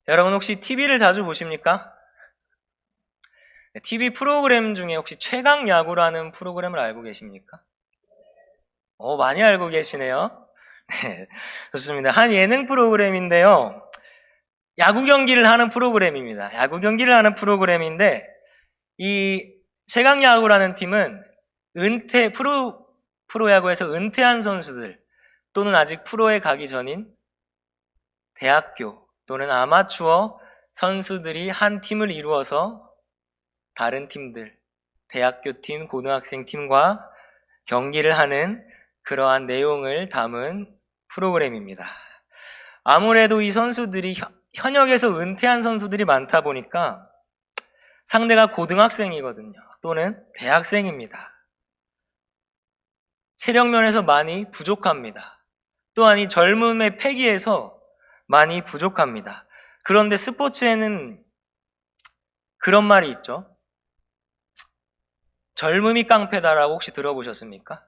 여러분 혹시 TV를 자주 보십니까? TV 프로그램 중에 혹시 최강야구라는 프로그램을 알고 계십니까? 많이 알고 계시네요. 네, 좋습니다. 한 예능 프로그램인데요. 야구 경기를 하는 프로그램입니다. 야구 경기를 하는 프로그램인데 이 최강야구라는 팀은 프로야구에서 은퇴한 선수들 또는 아직 프로에 가기 전인 대학교 또는 아마추어 선수들이 한 팀을 이루어서 다른 팀들, 대학교 팀, 고등학생 팀과 경기를 하는 그러한 내용을 담은 프로그램입니다. 아무래도 이 선수들이 현역에서 은퇴한 선수들이 많다 보니까 상대가 고등학생이거든요. 또는 대학생입니다. 체력 면에서 많이 부족합니다. 또한 이 젊음의 패기에서 많이 부족합니다. 그런데 스포츠에는 그런 말이 있죠. 젊음이 깡패다라고 혹시 들어보셨습니까?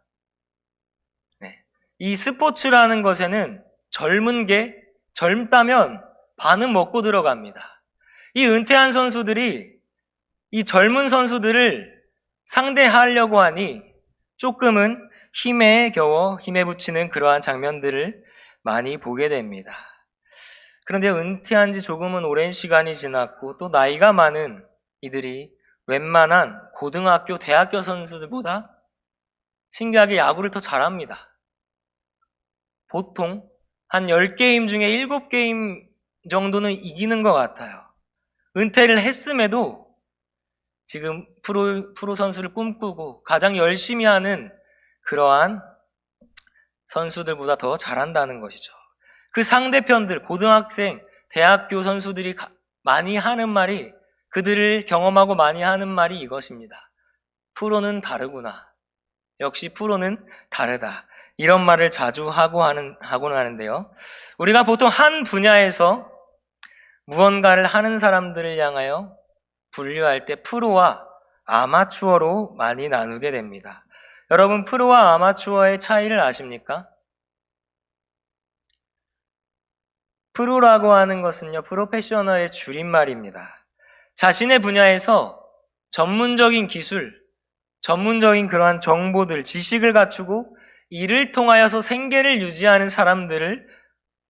네. 이 스포츠라는 것에는 젊다면 반은 먹고 들어갑니다. 이 은퇴한 선수들이 이 젊은 선수들을 상대하려고 하니 조금은 힘에 붙이는 그러한 장면들을 많이 보게 됩니다. 그런데 은퇴한 지 조금은 오랜 시간이 지났고 또 나이가 많은 이들이 웬만한 고등학교, 대학교 선수들보다 신기하게 야구를 더 잘합니다. 보통 한 10게임 중에 7게임 정도는 이기는 것 같아요. 은퇴를 했음에도 지금 프로 선수를 꿈꾸고 가장 열심히 하는 그러한 선수들보다 더 잘한다는 것이죠. 그 상대편들, 고등학생, 대학교 선수들이 많이 하는 말이, 그들을 경험하고 많이 하는 말이 이것입니다. 프로는 다르구나. 역시 프로는 다르다. 이런 말을 자주 하곤 하는데요. 우리가 보통 한 분야에서 무언가를 하는 사람들을 향하여 분류할 때 프로와 아마추어로 많이 나누게 됩니다. 여러분, 프로와 아마추어의 차이를 아십니까? 프로라고 하는 것은요, 프로페셔널의 줄임말입니다. 자신의 분야에서 전문적인 기술, 전문적인 그러한 정보들, 지식을 갖추고 이를 통하여서 생계를 유지하는 사람들을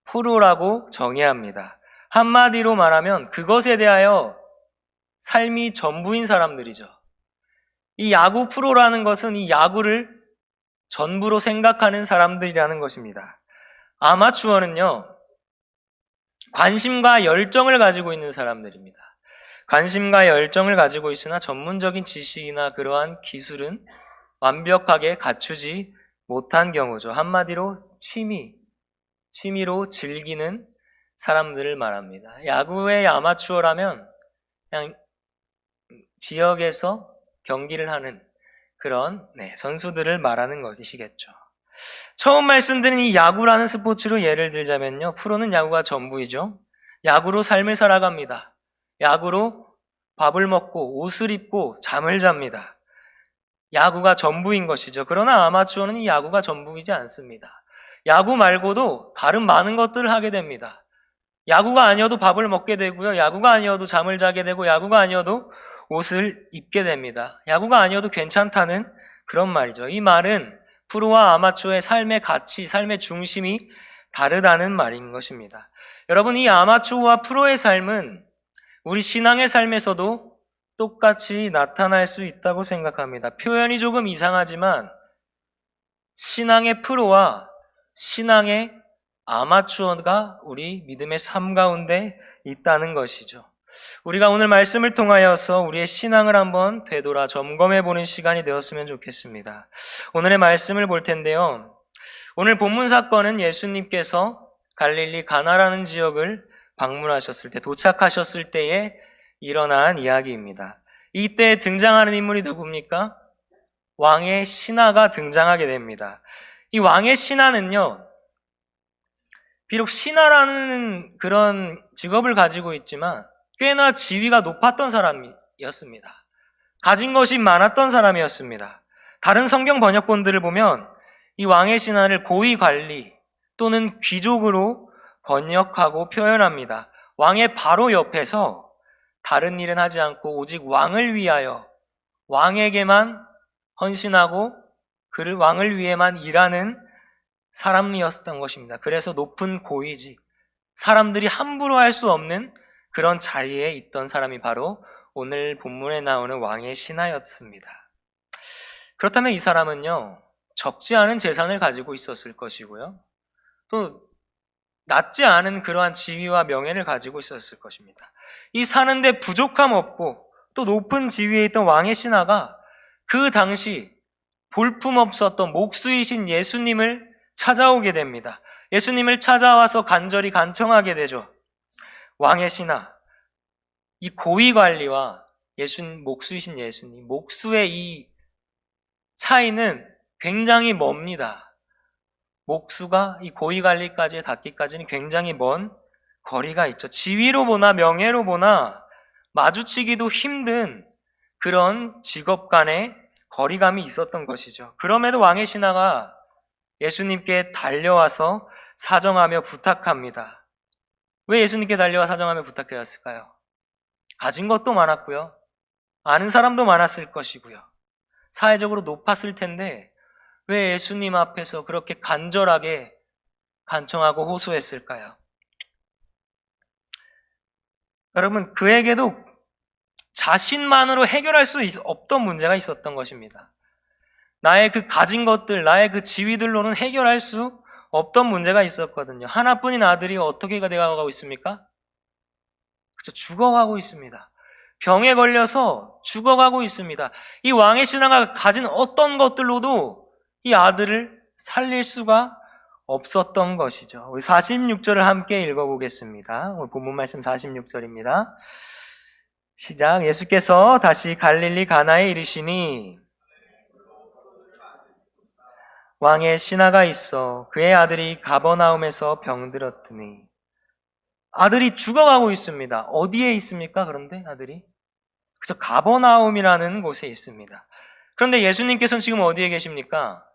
프로라고 정의합니다. 한마디로 말하면 그것에 대하여 삶이 전부인 사람들이죠. 이 야구 프로라는 것은 이 야구를 전부로 생각하는 사람들이라는 것입니다. 아마추어는요, 관심과 열정을 가지고 있는 사람들입니다. 관심과 열정을 가지고 있으나 전문적인 지식이나 그러한 기술은 완벽하게 갖추지 못한 경우죠. 한마디로 취미로 즐기는 사람들을 말합니다. 야구의 아마추어라면 그냥 지역에서 경기를 하는 그런 선수들을 말하는 것이겠죠. 처음 말씀드린 이 야구라는 스포츠로 예를 들자면요. 프로는 야구가 전부이죠. 야구로 삶을 살아갑니다. 야구로 밥을 먹고 옷을 입고 잠을 잡니다. 야구가 전부인 것이죠. 그러나 아마추어는 이 야구가 전부이지 않습니다. 야구 말고도 다른 많은 것들을 하게 됩니다. 야구가 아니어도 밥을 먹게 되고요. 야구가 아니어도 잠을 자게 되고 야구가 아니어도 옷을 입게 됩니다. 야구가 아니어도 괜찮다는 그런 말이죠. 이 말은 프로와 아마추어의 삶의 가치, 삶의 중심이 다르다는 말인 것입니다. 여러분, 이 아마추어와 프로의 삶은 우리 신앙의 삶에서도 똑같이 나타날 수 있다고 생각합니다. 표현이 조금 이상하지만 신앙의 프로와 신앙의 아마추어가 우리 믿음의 삶 가운데 있다는 것이죠. 우리가 오늘 말씀을 통하여서 우리의 신앙을 한번 되돌아 점검해보는 시간이 되었으면 좋겠습니다. 오늘의 말씀을 볼 텐데요. 오늘 본문 사건은 예수님께서 갈릴리 가나라는 지역을 방문하셨을 때, 도착하셨을 때에 일어난 이야기입니다. 이때 등장하는 인물이 누굽니까? 왕의 신하가 등장하게 됩니다. 이 왕의 신하는요, 비록 신하라는 그런 직업을 가지고 있지만 꽤나 지위가 높았던 사람이었습니다. 가진 것이 많았던 사람이었습니다. 다른 성경 번역본들을 보면 이 왕의 신하를 고위 관리 또는 귀족으로 번역하고 표현합니다. 왕의 바로 옆에서 다른 일은 하지 않고 오직 왕을 위하여 왕에게만 헌신하고 그를 왕을 위해만 일하는 사람이었던 것입니다. 그래서 높은 고위직, 사람들이 함부로 할 수 없는 그런 자리에 있던 사람이 바로 오늘 본문에 나오는 왕의 신하였습니다. 그렇다면 이 사람은요, 적지 않은 재산을 가지고 있었을 것이고요. 또 낮지 않은 그러한 지위와 명예를 가지고 있었을 것입니다. 이 사는데 부족함 없고 또 높은 지위에 있던 왕의 신하가 그 당시 볼품없었던 목수이신 예수님을 찾아오게 됩니다. 예수님을 찾아와서 간절히 간청하게 되죠. 왕의 신하, 이 고위관리와 목수이신 예수님, 목수의 이 차이는 굉장히 멉니다. 목수가 이 고위관리까지 닿기까지는 굉장히 먼 거리가 있죠. 지위로 보나 명예로 보나 마주치기도 힘든 그런 직업 간의 거리감이 있었던 것이죠. 그럼에도 왕의 신하가 예수님께 달려와서 사정하며 부탁합니다. 왜 예수님께 달려와 사정하며 부탁해왔을까요? 가진 것도 많았고요. 아는 사람도 많았을 것이고요. 사회적으로 높았을 텐데 왜 예수님 앞에서 그렇게 간절하게 간청하고 호소했을까요? 여러분, 그에게도 자신만으로 해결할 수 없던 문제가 있었던 것입니다. 나의 그 가진 것들, 나의 그 지위들로는 해결할 수 없던 문제가 있었거든요. 하나뿐인 아들이 어떻게 되어가고 있습니까? 그렇죠. 죽어가고 있습니다. 병에 걸려서 죽어가고 있습니다. 이 왕의 신하가 가진 어떤 것들로도 이 아들을 살릴 수가 없었던 것이죠. 우리 46절을 함께 읽어보겠습니다. 오늘 본문 말씀 46절입니다. 시작. 예수께서 다시 갈릴리 가나에 이르시니 왕의 신하가 있어 그의 아들이 가버나움에서 병들었더니. 아들이 죽어가고 있습니다. 어디에 있습니까? 그런데 아들이? 그죠, 가버나움이라는 곳에 있습니다. 그런데 예수님께서는 지금 어디에 계십니까?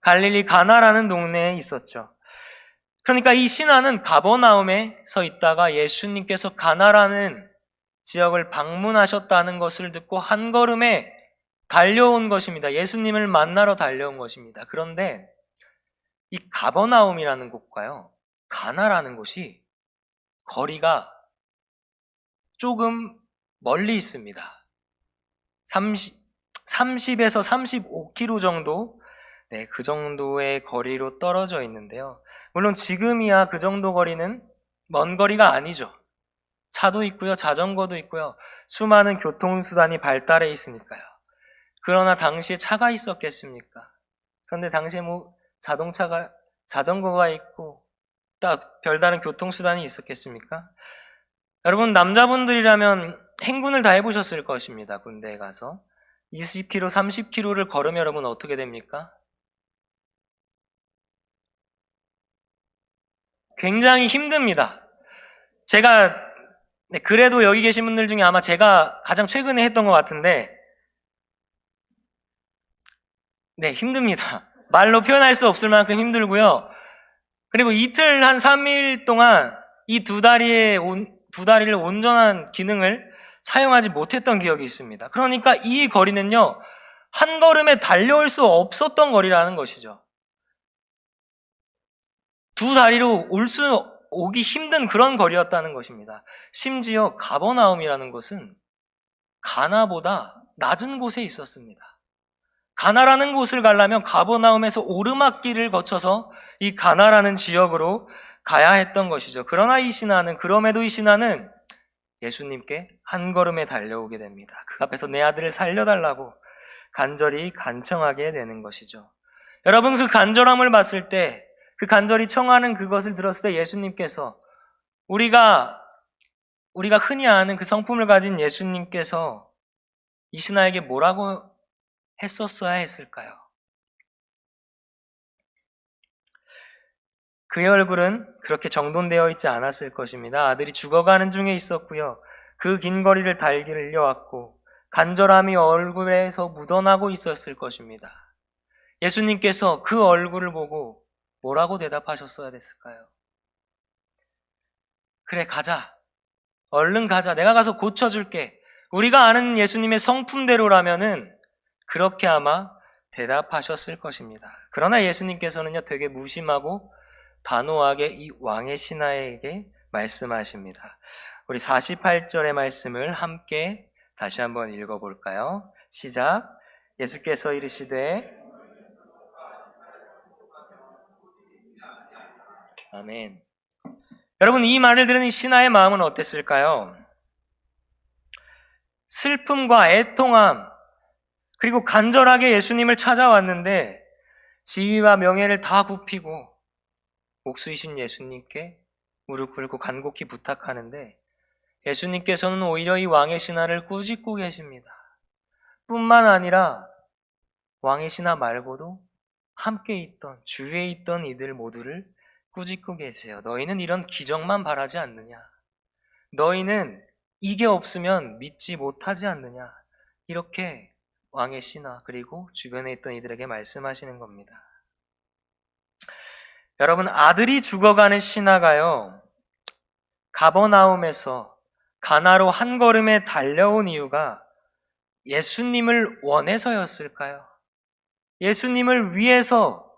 갈릴리 가나라는 동네에 있었죠. 그러니까 이 신하는 가버나움에 서 있다가 예수님께서 가나라는 지역을 방문하셨다는 것을 듣고 한 걸음에 달려온 것입니다. 예수님을 만나러 달려온 것입니다. 그런데 이 가버나움이라는 곳과요, 가나라는 곳이 거리가 조금 멀리 있습니다. 30에서 35km 정도, 네, 그 정도의 거리로 떨어져 있는데요. 물론 지금이야 그 정도 거리는 먼 거리가 아니죠. 차도 있고요, 자전거도 있고요, 수많은 교통수단이 발달해 있으니까요. 그러나 당시에 차가 있었겠습니까? 그런데 당시에 자전거가 있고 딱 별다른 교통수단이 있었겠습니까? 여러분, 남자분들이라면 행군을 다 해보셨을 것입니다. 군대에 가서 20km, 30km를 걸으면 여러분 어떻게 됩니까? 굉장히 힘듭니다. 그래도 여기 계신 분들 중에 아마 제가 가장 최근에 했던 것 같은데, 네, 힘듭니다. 말로 표현할 수 없을 만큼 힘들고요. 그리고 이틀, 한 3일 동안 이 두 다리를 온전한 기능을 사용하지 못했던 기억이 있습니다. 그러니까 이 거리는요, 한 걸음에 달려올 수 없었던 거리라는 것이죠. 두 다리로 오기 힘든 그런 거리였다는 것입니다. 심지어 가버나움이라는 곳은 가나보다 낮은 곳에 있었습니다. 가나라는 곳을 가려면 가버나움에서 오르막길을 거쳐서 이 가나라는 지역으로 가야 했던 것이죠. 그럼에도 이 신하는 예수님께 한 걸음에 달려오게 됩니다. 그 앞에서 내 아들을 살려달라고 간절히 간청하게 되는 것이죠. 여러분, 그 간절함을 봤을 때, 그 간절히 청하는 그것을 들었을 때 예수님께서, 우리가 흔히 아는 그 성품을 가진 예수님께서 이 신하에게 뭐라고 했었어야 했을까요? 그의 얼굴은 그렇게 정돈되어 있지 않았을 것입니다. 아들이 죽어가는 중에 있었고요. 그 긴 거리를 달려왔고 간절함이 얼굴에서 묻어나고 있었을 것입니다. 예수님께서 그 얼굴을 보고 뭐라고 대답하셨어야 됐을까요? 그래, 가자. 얼른 가자. 내가 가서 고쳐줄게. 우리가 아는 예수님의 성품대로라면은 그렇게 아마 대답하셨을 것입니다. 그러나 예수님께서는요, 되게 무심하고 단호하게 이 왕의 신하에게 말씀하십니다. 우리 48절의 말씀을 함께 다시 한번 읽어볼까요? 시작. 예수께서 이르시되 아멘. 여러분, 이 말을 들은 이 신하의 마음은 어땠을까요? 슬픔과 애통함, 그리고 간절하게 예수님을 찾아왔는데 지위와 명예를 다 굽히고 목수이신 예수님께 무릎 꿇고 간곡히 부탁하는데 예수님께서는 오히려 이 왕의 신하를 꾸짖고 계십니다. 뿐만 아니라 왕의 신하 말고도 함께 있던, 주위에 있던 이들 모두를 꾸짖고 계세요. 너희는 이런 기적만 바라지 않느냐? 너희는 이게 없으면 믿지 못하지 않느냐? 이렇게 왕의 신하 그리고 주변에 있던 이들에게 말씀하시는 겁니다. 여러분, 아들이 죽어가는 신하가요, 가버나움에서 가나로 한 걸음에 달려온 이유가 예수님을 원해서였을까요? 예수님을 위해서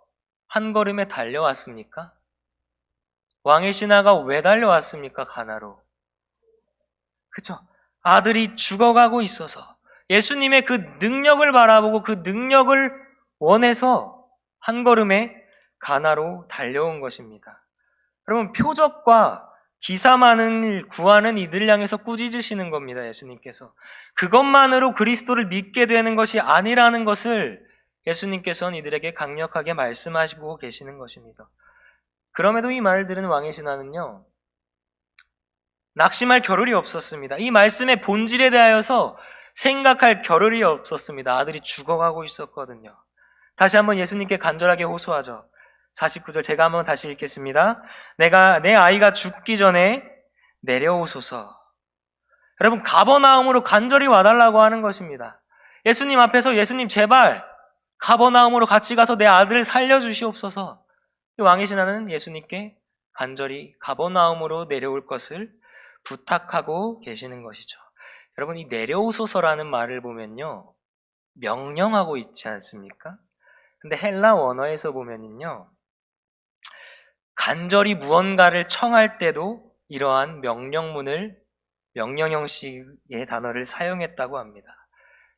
한 걸음에 달려왔습니까? 왕의 신하가 왜 달려왔습니까? 가나로. 그쵸? 아들이 죽어가고 있어서 예수님의 그 능력을 바라보고 그 능력을 원해서 한 걸음에 가나로 달려온 것입니다. 여러분, 표적과 기사만을 구하는 이들을 향해서 꾸짖으시는 겁니다. 예수님께서. 그것만으로 그리스도를 믿게 되는 것이 아니라는 것을 예수님께서는 이들에게 강력하게 말씀하시고 계시는 것입니다. 그럼에도 이 말을 들은 왕의 신하는요, 낙심할 겨를이 없었습니다. 이 말씀의 본질에 대하여서 생각할 겨를이 없었습니다. 아들이 죽어가고 있었거든요. 다시 한번 예수님께 간절하게 호소하죠. 49절 제가 한번 다시 읽겠습니다. 내 아이가 죽기 전에 내려오소서. 여러분, 가버나움으로 간절히 와달라고 하는 것입니다. 예수님 앞에서 예수님 제발 가버나움으로 같이 가서 내 아들을 살려주시옵소서. 이 왕의 신하는 예수님께 간절히 가버나움으로 내려올 것을 부탁하고 계시는 것이죠. 여러분, 이 내려오소서라는 말을 보면요, 명령하고 있지 않습니까? 근데 헬라 원어에서 보면요, 간절히 무언가를 청할 때도 이러한 명령 형식의 단어를 사용했다고 합니다.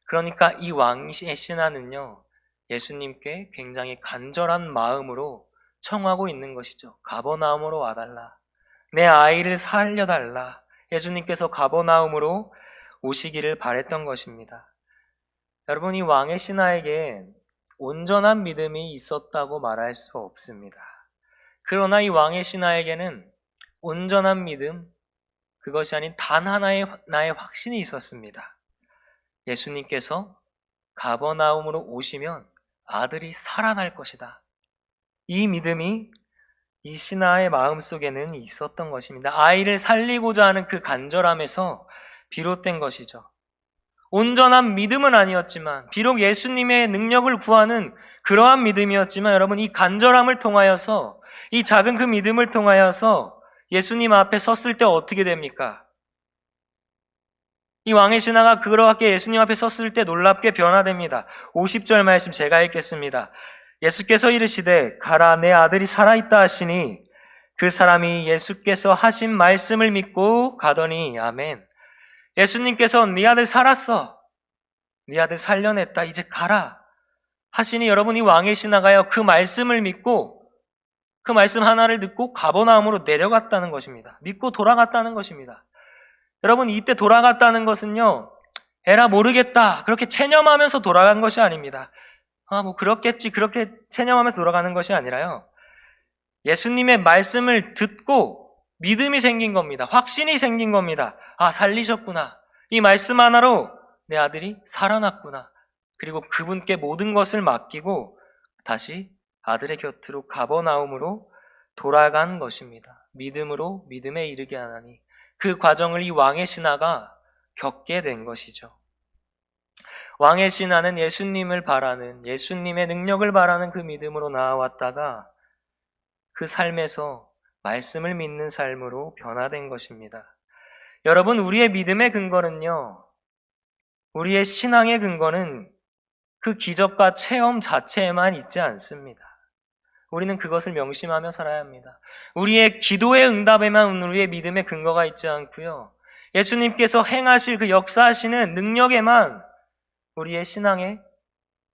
그러니까 이 왕의 신하는요, 예수님께 굉장히 간절한 마음으로 청하고 있는 것이죠. 가버나움으로 와달라. 내 아이를 살려달라. 예수님께서 가버나움으로 오시기를 바랬던 것입니다. 여러분, 이 왕의 신하에게 온전한 믿음이 있었다고 말할 수 없습니다. 그러나 이 왕의 신하에게는 온전한 믿음, 그것이 아닌 단 하나의 나의 확신이 있었습니다. 예수님께서 가버나움으로 오시면 아들이 살아날 것이다. 이 믿음이 이 신하의 마음속에는 있었던 것입니다. 아이를 살리고자 하는 그 간절함에서 비롯된 것이죠. 온전한 믿음은 아니었지만, 비록 예수님의 능력을 구하는 그러한 믿음이었지만, 여러분, 이 간절함을 통하여서, 이 작은 그 믿음을 통하여서 예수님 앞에 섰을 때 어떻게 됩니까? 이 왕의 신하가 그렇게 예수님 앞에 섰을 때 놀랍게 변화됩니다. 50절 말씀 제가 읽겠습니다. 예수께서 이르시되 가라, 내 아들이 살아있다 하시니 그 사람이 예수께서 하신 말씀을 믿고 가더니. 아멘. 예수님께서 네 아들 살았어, 네 아들 살려냈다, 이제 가라 하시니, 여러분, 이 왕의 신하가요, 그 말씀을 믿고 그 말씀 하나를 듣고 가버나움으로 내려갔다는 것입니다. 믿고 돌아갔다는 것입니다. 여러분, 이때 돌아갔다는 것은요, 에라 모르겠다 그렇게 체념하면서 돌아간 것이 아닙니다. 뭐 그렇겠지 그렇게 체념하면서 돌아가는 것이 아니라요, 예수님의 말씀을 듣고 믿음이 생긴 겁니다. 확신이 생긴 겁니다. 아, 살리셨구나. 이 말씀 하나로 내 아들이 살아났구나. 그리고 그분께 모든 것을 맡기고 다시 아들의 곁으로 가버나움으로 돌아간 것입니다. 믿음으로 믿음에 이르게 하나니, 그 과정을 이 왕의 신하가 겪게 된 것이죠. 왕의 신하는 예수님을 바라는, 예수님의 능력을 바라는 그 믿음으로 나아왔다가 그 삶에서 말씀을 믿는 삶으로 변화된 것입니다. 여러분, 우리의 믿음의 근거는요, 우리의 신앙의 근거는 그 기적과 체험 자체에만 있지 않습니다. 우리는 그것을 명심하며 살아야 합니다. 우리의 기도의 응답에만 우리의 믿음의 근거가 있지 않고요, 예수님께서 행하실 그 역사하시는 능력에만 우리의 신앙의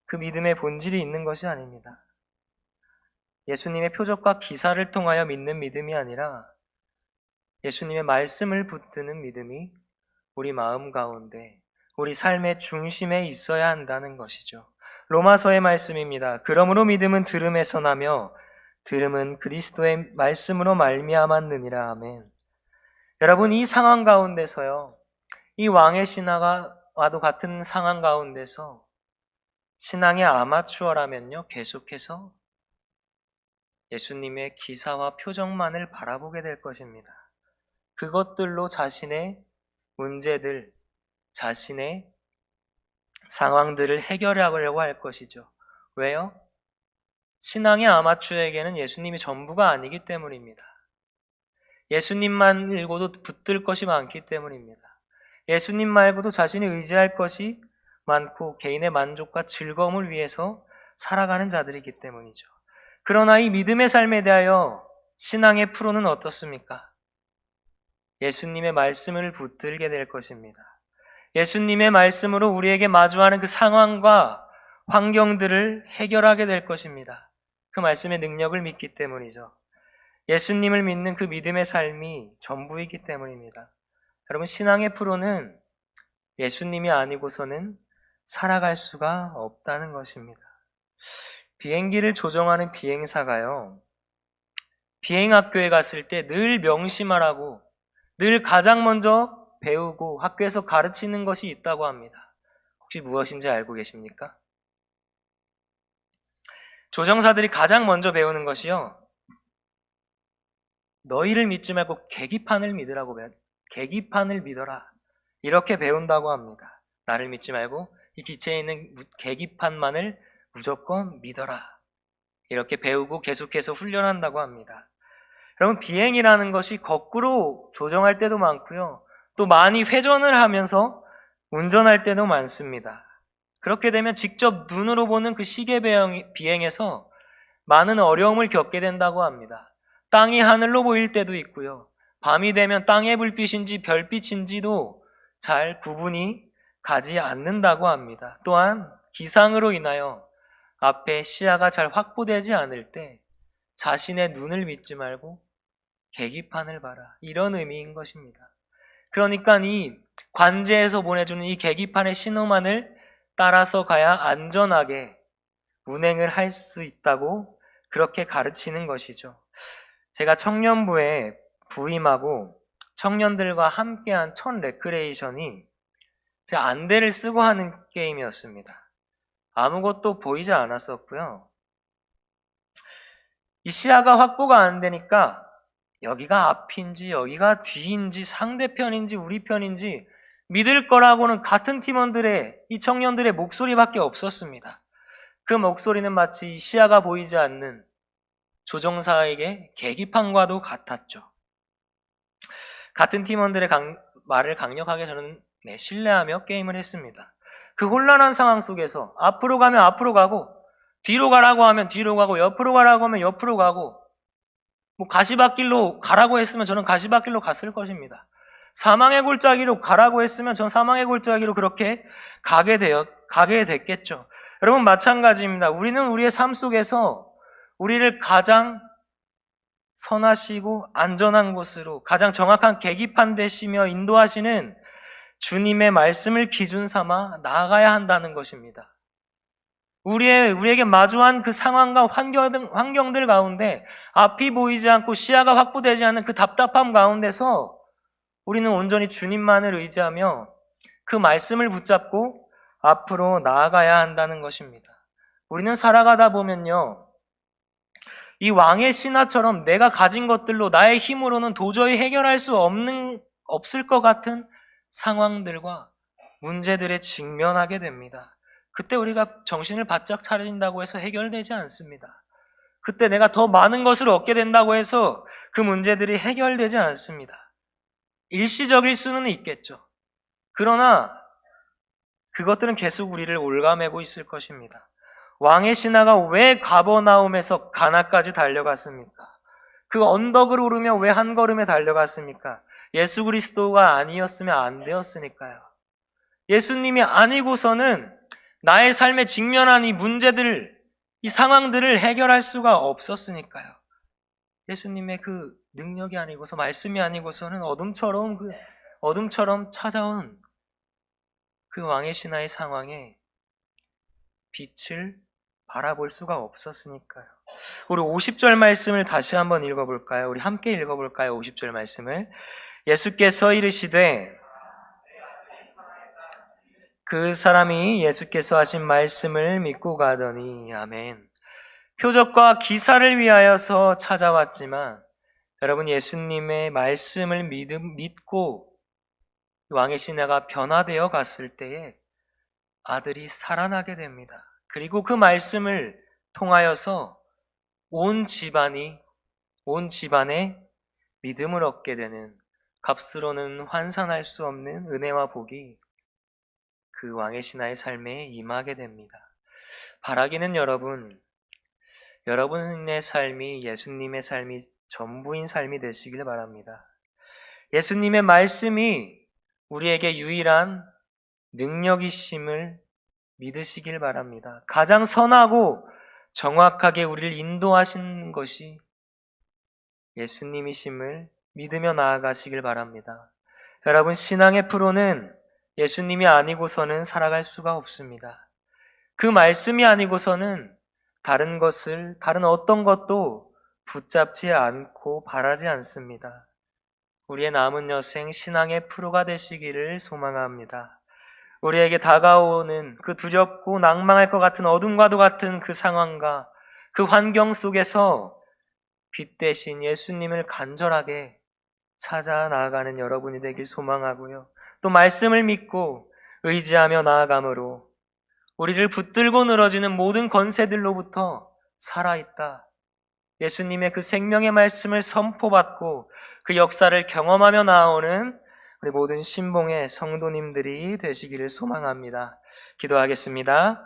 그 믿음의 본질이 있는 것이 아닙니다. 예수님의 표적과 기사를 통하여 믿는 믿음이 아니라 예수님의 말씀을 붙드는 믿음이 우리 마음 가운데, 우리 삶의 중심에 있어야 한다는 것이죠. 로마서의 말씀입니다. 그러므로 믿음은 들음에서 나며 들음은 그리스도의 말씀으로 말미암았느니라. 아멘. 여러분, 이 상황 가운데서요, 이 왕의 신하와도 같은 상황 가운데서 신앙의 아마추어라면요, 계속해서 예수님의 기사와 표적만을 바라보게 될 것입니다. 그것들로 자신의 문제들, 자신의 상황들을 해결하려고 할 것이죠. 왜요? 신앙의 아마추어에게는 예수님이 전부가 아니기 때문입니다. 예수님만 읽고도 붙들 것이 많기 때문입니다. 예수님 말고도 자신이 의지할 것이 많고 개인의 만족과 즐거움을 위해서 살아가는 자들이기 때문이죠. 그러나 이 믿음의 삶에 대하여 신앙의 프로는 어떻습니까? 예수님의 말씀을 붙들게 될 것입니다. 예수님의 말씀으로 우리에게 마주하는 그 상황과 환경들을 해결하게 될 것입니다. 그 말씀의 능력을 믿기 때문이죠. 예수님을 믿는 그 믿음의 삶이 전부이기 때문입니다. 여러분, 신앙의 프로는 예수님이 아니고서는 살아갈 수가 없다는 것입니다. 비행기를 조종하는 비행사가요, 비행학교에 갔을 때 늘 명심하라고, 늘 가장 먼저 배우고 학교에서 가르치는 것이 있다고 합니다. 혹시 무엇인지 알고 계십니까? 조종사들이 가장 먼저 배우는 것이요, 너희를 믿지 말고 계기판을 믿으라고 배워요. 계기판을 믿어라, 이렇게 배운다고 합니다. 나를 믿지 말고 이 기체에 있는 계기판만을 무조건 믿어라, 이렇게 배우고 계속해서 훈련한다고 합니다. 여러분, 비행이라는 것이 거꾸로 조정할 때도 많고요, 또 많이 회전을 하면서 운전할 때도 많습니다. 그렇게 되면 직접 눈으로 보는 그 시계 비행에서 많은 어려움을 겪게 된다고 합니다. 땅이 하늘로 보일 때도 있고요, 밤이 되면 땅의 불빛인지 별빛인지도 잘 구분이 가지 않는다고 합니다. 또한 기상으로 인하여 앞에 시야가 잘 확보되지 않을 때 자신의 눈을 믿지 말고 계기판을 봐라, 이런 의미인 것입니다. 그러니까 이 관제에서 보내주는 이 계기판의 신호만을 따라서 가야 안전하게 운행을 할 수 있다고 그렇게 가르치는 것이죠. 제가 청년부에 부임하고 청년들과 함께한 첫 레크레이션이 제가 안대를 쓰고 하는 게임이었습니다. 아무것도 보이지 않았었고요, 이 시야가 확보가 안 되니까 여기가 앞인지 여기가 뒤인지 상대편인지 우리 편인지 믿을 거라고는 같은 팀원들의, 이 청년들의 목소리밖에 없었습니다. 그 목소리는 마치 시야가 보이지 않는 조종사에게 계기판과도 같았죠. 같은 팀원들의 말을 강력하게 저는 신뢰하며 게임을 했습니다. 그 혼란한 상황 속에서 앞으로 가면 앞으로 가고, 뒤로 가라고 하면 뒤로 가고, 옆으로 가라고 하면 옆으로 가고, 가시밭길로 가라고 했으면 저는 가시밭길로 갔을 것입니다. 사망의 골짜기로 가라고 했으면 전 사망의 골짜기로 그렇게 가게 됐겠죠. 여러분, 마찬가지입니다. 우리는 우리의 삶 속에서 우리를 가장 선하시고 안전한 곳으로, 가장 정확한 계기판 되시며 인도하시는 주님의 말씀을 기준 삼아 나아가야 한다는 것입니다. 우리에게 마주한 그 상황과 환경들 가운데 앞이 보이지 않고 시야가 확보되지 않는 그 답답함 가운데서 우리는 온전히 주님만을 의지하며 그 말씀을 붙잡고 앞으로 나아가야 한다는 것입니다. 우리는 살아가다 보면요, 이 왕의 신하처럼 내가 가진 것들로 나의 힘으로는 도저히 해결할 수 없을 것 같은 상황들과 문제들에 직면하게 됩니다. 그때 우리가 정신을 바짝 차린다고 해서 해결되지 않습니다. 그때 내가 더 많은 것을 얻게 된다고 해서 그 문제들이 해결되지 않습니다. 일시적일 수는 있겠죠. 그러나 그것들은 계속 우리를 올가매고 있을 것입니다. 왕의 신하가 왜 가버나움에서 가나까지 달려갔습니까? 그 언덕을 오르며 왜 한 걸음에 달려갔습니까? 예수 그리스도가 아니었으면 안 되었으니까요. 예수님이 아니고서는 나의 삶에 직면한 이 문제들, 이 상황들을 해결할 수가 없었으니까요. 예수님의 그 능력이 아니고서, 말씀이 아니고서는 어둠처럼 찾아온 그 왕의 신하의 상황에 빛을 바라볼 수가 없었으니까요. 우리 50절 말씀을 다시 한번 읽어볼까요? 우리 함께 읽어볼까요? 50절 말씀을. 예수께서 이르시되, 그 사람이 예수께서 하신 말씀을 믿고 가더니. 아멘. 표적과 기사를 위하여서 찾아왔지만 여러분, 예수님의 말씀을 믿고 왕의 신하가 변화되어 갔을 때에 아들이 살아나게 됩니다. 그리고 그 말씀을 통하여서 온 집안에 믿음을 얻게 되는, 값으로는 환산할 수 없는 은혜와 복이 그 왕의 신하의 삶에 임하게 됩니다. 바라기는 여러분의 삶이 예수님의 삶이 전부인 삶이 되시길 바랍니다. 예수님의 말씀이 우리에게 유일한 능력이심을 믿으시길 바랍니다. 가장 선하고 정확하게 우리를 인도하신 것이 예수님이심을 믿으며 나아가시길 바랍니다. 여러분, 신앙의 프로는 예수님이 아니고서는 살아갈 수가 없습니다. 그 말씀이 아니고서는 다른 어떤 것도 붙잡지 않고 바라지 않습니다. 우리의 남은 여생 신앙의 프로가 되시기를 소망합니다. 우리에게 다가오는 그 두렵고 낭망할 것 같은 어둠과도 같은 그 상황과 그 환경 속에서 빛 대신 예수님을 간절하게 찾아 나아가는 여러분이 되길 소망하고요. 또 말씀을 믿고 의지하며 나아감으로 우리를 붙들고 늘어지는 모든 권세들로부터 살아있다, 예수님의 그 생명의 말씀을 선포받고 그 역사를 경험하며 나아오는 우리 모든 신봉의 성도님들이 되시기를 소망합니다. 기도하겠습니다.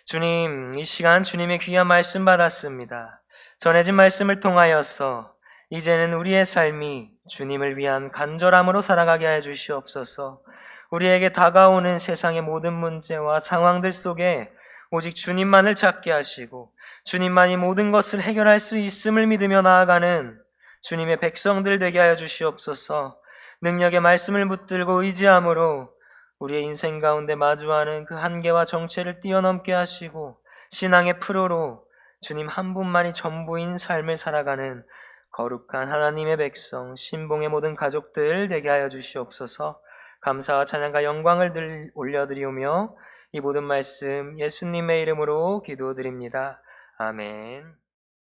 주님, 이 시간 주님의 귀한 말씀 받았습니다. 전해진 말씀을 통하여서 이제는 우리의 삶이 주님을 위한 간절함으로 살아가게 하여 주시옵소서. 우리에게 다가오는 세상의 모든 문제와 상황들 속에 오직 주님만을 찾게 하시고 주님만이 모든 것을 해결할 수 있음을 믿으며 나아가는 주님의 백성들 되게 하여 주시옵소서. 능력의 말씀을 붙들고 의지함으로 우리의 인생 가운데 마주하는 그 한계와 정체를 뛰어넘게 하시고 신앙의 프로로 주님 한 분만이 전부인 삶을 살아가는 거룩한 하나님의 백성, 신봉의 모든 가족들 되게 하여 주시옵소서. 감사와 찬양과 영광을 올려드리오며 이 모든 말씀 예수님의 이름으로 기도드립니다. 아멘.